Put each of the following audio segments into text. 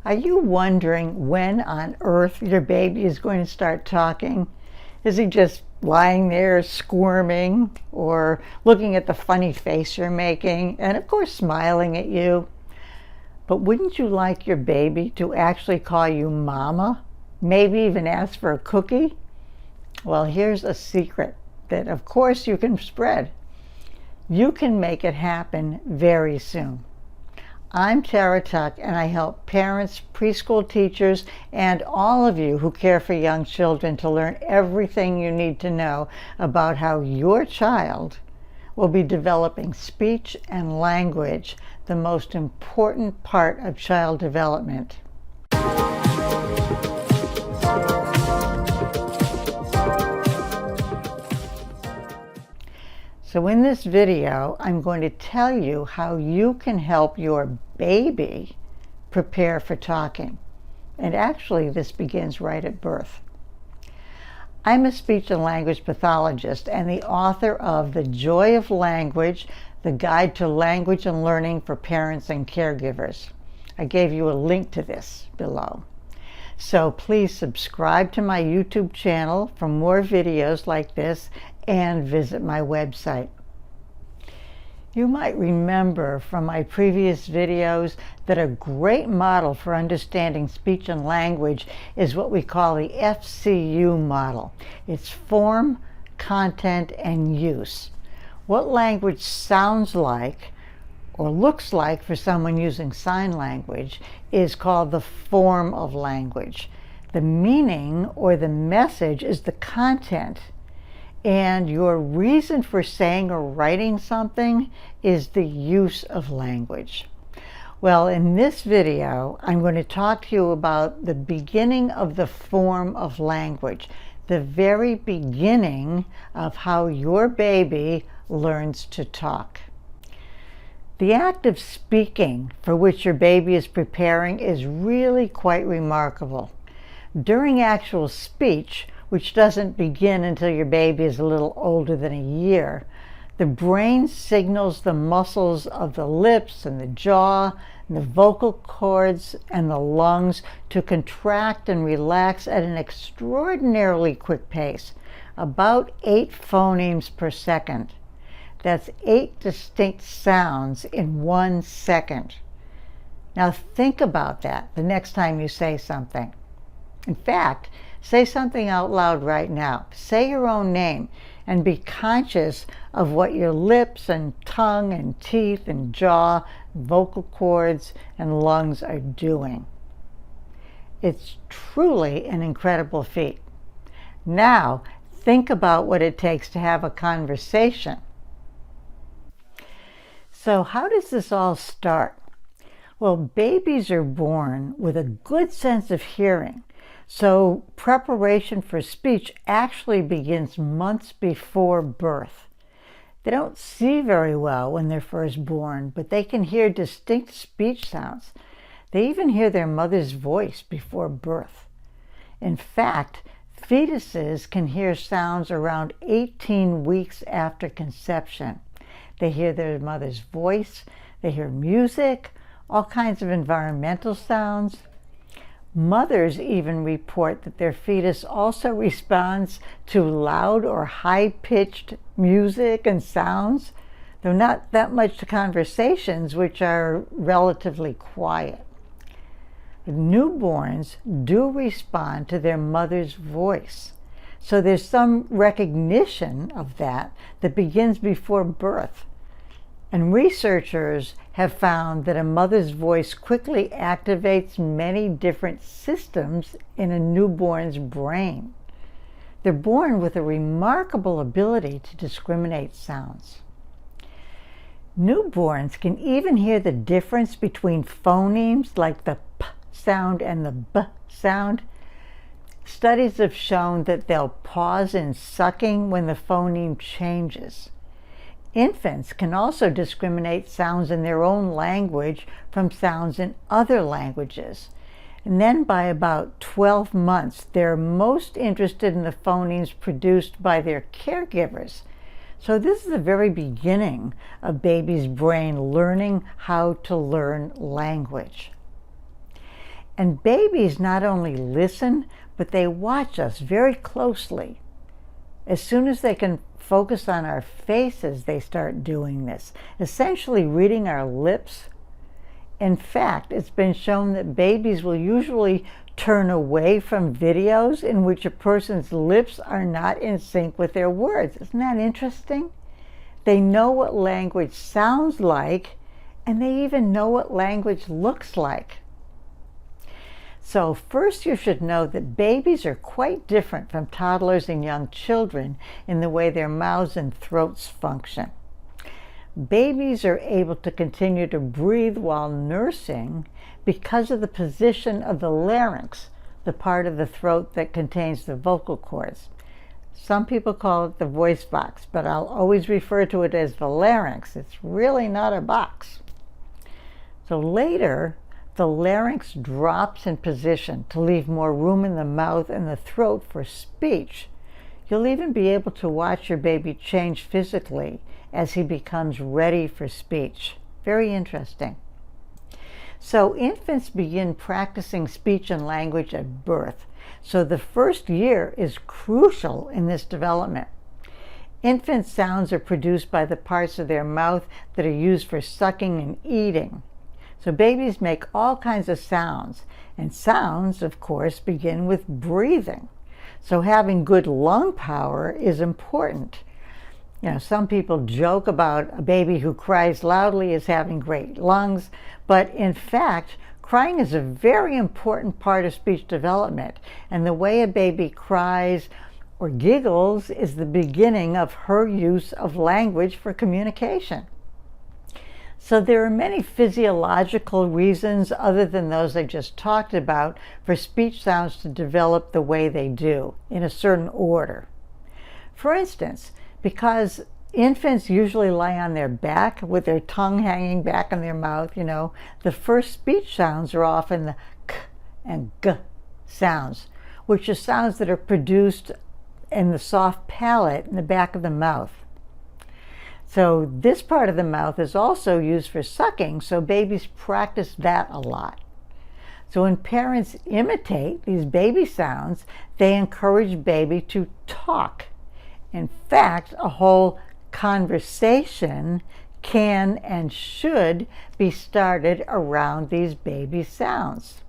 Are you wondering when on earth your baby is going to start talking? Is he just lying there squirming or looking at the funny face you're making and of course smiling at you? But wouldn't you like your baby to actually call you mama? Maybe even ask for a cookie? Well, here's a secret that of course you can spread. You can make it happen very soon. I'm Tara Tuck, and I help parents, preschool teachers, and all of you who care for young children to learn everything you need to know about how your child will be developing speech and language, the most important part of child development. So in this video, I'm going to tell you how you can help your baby prepare for talking. And actually, this begins right at birth. I'm a speech and language pathologist and the author of The Joy of Language, The Guide to Language and Learning for Parents and Caregivers. I gave you a link to this below. So please subscribe to my YouTube channel for more videos like this and visit my website. You might remember from my previous videos that a great model for understanding speech and language is what we call the FCU model. It's form, content, and use. What language sounds like or looks like for someone using sign language is called the form of language. The meaning or the message is the content, and your reason for saying or writing something is the use of language. Well, in this video, I'm going to talk to you about the beginning of the form of language, the very beginning of how your baby learns to talk. The act of speaking for which your baby is preparing is really quite remarkable. During actual speech, which doesn't begin until your baby is a little older than a year, the brain signals the muscles of the lips and the jaw and the vocal cords and the lungs to contract and relax at an extraordinarily quick pace, about 8 phonemes per second. That's 8 distinct sounds in 1 second. Now think about that the next time you say something. In fact, say something out loud right now. Say your own name and be conscious of what your lips and tongue and teeth and jaw, vocal cords and lungs are doing. It's truly an incredible feat. Now, think about what it takes to have a conversation. So how does this all start? Well, babies are born with a good sense of hearing. So preparation for speech actually begins months before birth. They don't see very well when they're first born, but they can hear distinct speech sounds. They even hear their mother's voice before birth. In fact, fetuses can hear sounds around 18 weeks after conception. They hear their mother's voice, they hear music, all kinds of environmental sounds. Mothers even report that their fetus also responds to loud or high-pitched music and sounds, though not that much to conversations, which are relatively quiet. Newborns do respond to their mother's voice, so there's some recognition of that begins before birth. And researchers have found that a mother's voice quickly activates many different systems in a newborn's brain. They're born with a remarkable ability to discriminate sounds. Newborns can even hear the difference between phonemes like the p sound and the b sound. Studies have shown that they'll pause in sucking when the phoneme changes. Infants can also discriminate sounds in their own language from sounds in other languages. And then by about 12 months, they're most interested in the phonemes produced by their caregivers. So this is the very beginning of baby's brain learning how to learn language. And babies not only listen, but they watch us very closely. As soon as they can focus on our faces, they start doing this, essentially reading our lips. In fact, it's been shown that babies will usually turn away from videos in which a person's lips are not in sync with their words. Isn't that interesting? They know what language sounds like, and they even know what language looks like. So first you should know that babies are quite different from toddlers and young children in the way their mouths and throats function. Babies are able to continue to breathe while nursing because of the position of the larynx, the part of the throat that contains the vocal cords. Some people call it the voice box, but I'll always refer to it as the larynx. It's really not a box. So later, the larynx drops in position to leave more room in the mouth and the throat for speech. You'll even be able to watch your baby change physically as he becomes ready for speech. Very interesting. So infants begin practicing speech and language at birth. So the first year is crucial in this development. Infant sounds are produced by the parts of their mouth that are used for sucking and eating. So babies make all kinds of sounds, and sounds, of course, begin with breathing. So having good lung power is important. You know, some people joke about a baby who cries loudly as having great lungs, but in fact, crying is a very important part of speech development, and the way a baby cries or giggles is the beginning of her use of language for communication. So there are many physiological reasons other than those I just talked about for speech sounds to develop the way they do, in a certain order. For instance, because infants usually lie on their back with their tongue hanging back in their mouth, the first speech sounds are often the k and g sounds, which are sounds that are produced in the soft palate in the back of the mouth. So this part of the mouth is also used for sucking, so babies practice that a lot. So when parents imitate these baby sounds, they encourage baby to talk. In fact, a whole conversation can and should be started around these baby sounds.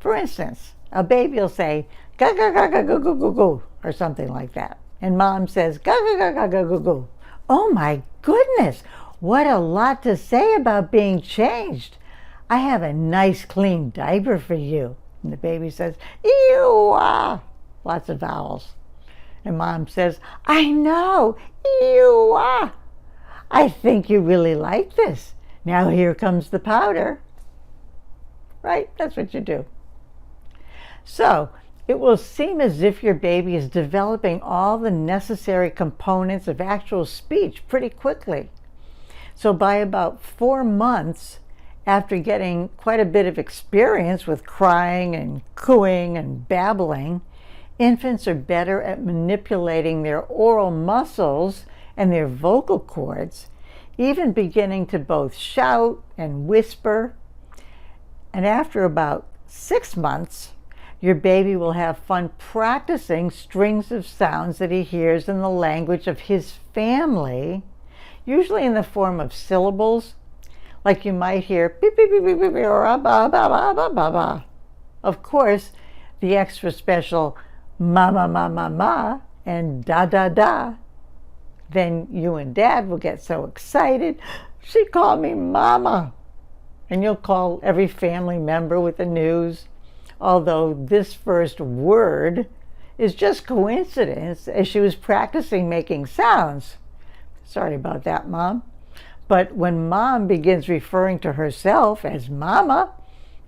For instance, a baby will say, ga ga ga ga go go go go, or something like that. And mom says, ga ga ga ga ga go go. Oh my goodness, what a lot to say about being changed. I have a nice clean diaper for you. And the baby says, ew, ah. Lots of vowels. And mom says, I know, ew, ah. I think you really like this. Now here comes the powder. Right? That's what you do. So, it will seem as if your baby is developing all the necessary components of actual speech pretty quickly. So by about 4 months, after getting quite a bit of experience with crying and cooing and babbling, infants are better at manipulating their oral muscles and their vocal cords, even beginning to both shout and whisper. And after about 6 months, your baby will have fun practicing strings of sounds that he hears in the language of his family, usually in the form of syllables, like you might hear beep, beep, beep, beep, beep, or ba, ba, ba, ba, ba, ba. Of course, the extra special ma, ma, ma, ma, ma, and da, da, da. Then you and dad will get so excited, she called me mama. And you'll call every family member with the news. Although this first word is just coincidence as she was practicing making sounds. Sorry about that, Mom. But when Mom begins referring to herself as Mama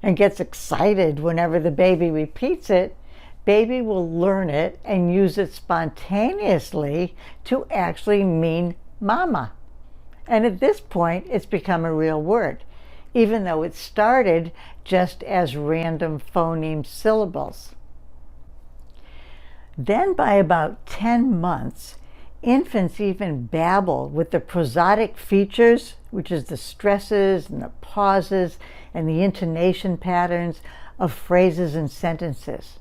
and gets excited whenever the baby repeats it, baby will learn it and use it spontaneously to actually mean Mama. And at this point, it's become a real word, even though it started just as random phoneme syllables. Then by about 10 months, Infants even babble with the prosodic features, which is the stresses and the pauses and the intonation patterns of phrases and sentences.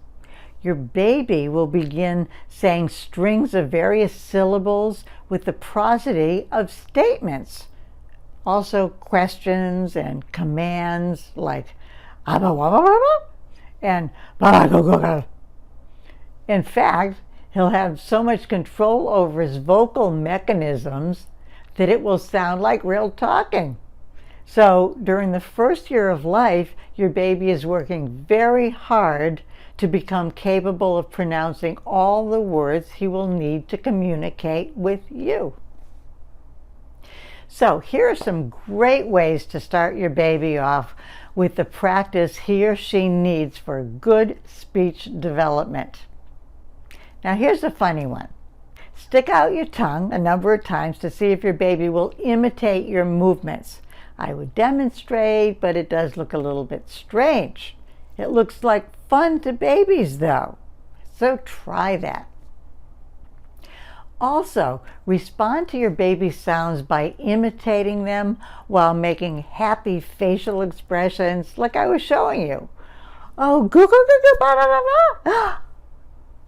Your baby will begin saying strings of various syllables with the prosody of statements. Also questions and commands like "Abba wabba wabba" and "Baba go go go." In fact, he'll have so much control over his vocal mechanisms that it will sound like real talking. So during the first year of life, your baby is working very hard to become capable of pronouncing all the words he will need to communicate with you. So here are some great ways to start your baby off with the practice he or she needs for good speech development. Now here's a funny one. Stick out your tongue a number of times to see if your baby will imitate your movements. I would demonstrate, but it does look a little bit strange. It looks like fun to babies though, so try that. Also, respond to your baby's sounds by imitating them while making happy facial expressions like I was showing you. Oh, goo goo goo goo ba ba ba ba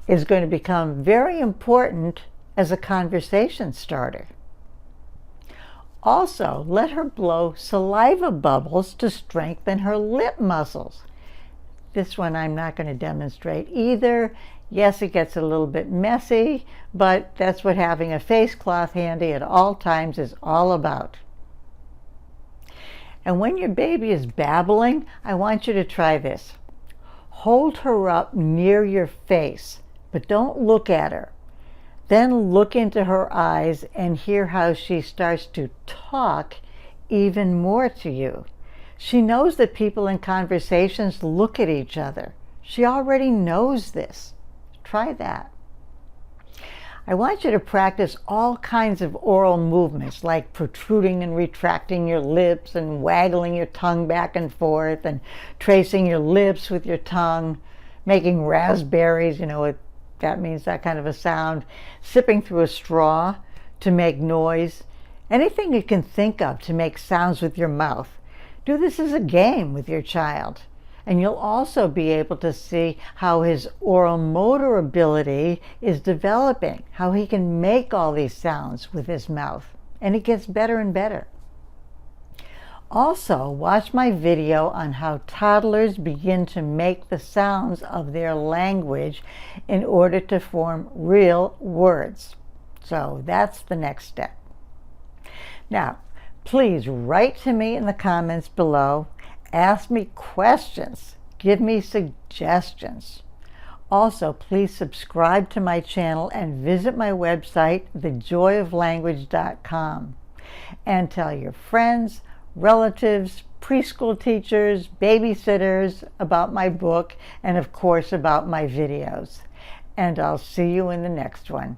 is going to become very important as a conversation starter. Also, let her blow saliva bubbles to strengthen her lip muscles. This one I'm not going to demonstrate either. Yes, it gets a little bit messy, but that's what having a face cloth handy at all times is all about. And when your baby is babbling, I want you to try this. Hold her up near your face, but don't look at her. Then look into her eyes and hear how she starts to talk even more to you. She knows that people in conversations look at each other. She already knows this. Try that. I want you to practice all kinds of oral movements like protruding and retracting your lips and waggling your tongue back and forth and tracing your lips with your tongue, making raspberries, that means that kind of a sound, sipping through a straw to make noise, anything you can think of to make sounds with your mouth. Do this as a game with your child. And you'll also be able to see how his oral motor ability is developing, how he can make all these sounds with his mouth. And it gets better and better. Also, watch my video on how toddlers begin to make the sounds of their language in order to form real words. So that's the next step. Now, please write to me in the comments below. Ask me questions. Give me suggestions. Also, please subscribe to my channel and visit my website, thejoyoflanguage.com. And tell your friends, relatives, preschool teachers, babysitters about my book and, of course, about my videos. And I'll see you in the next one.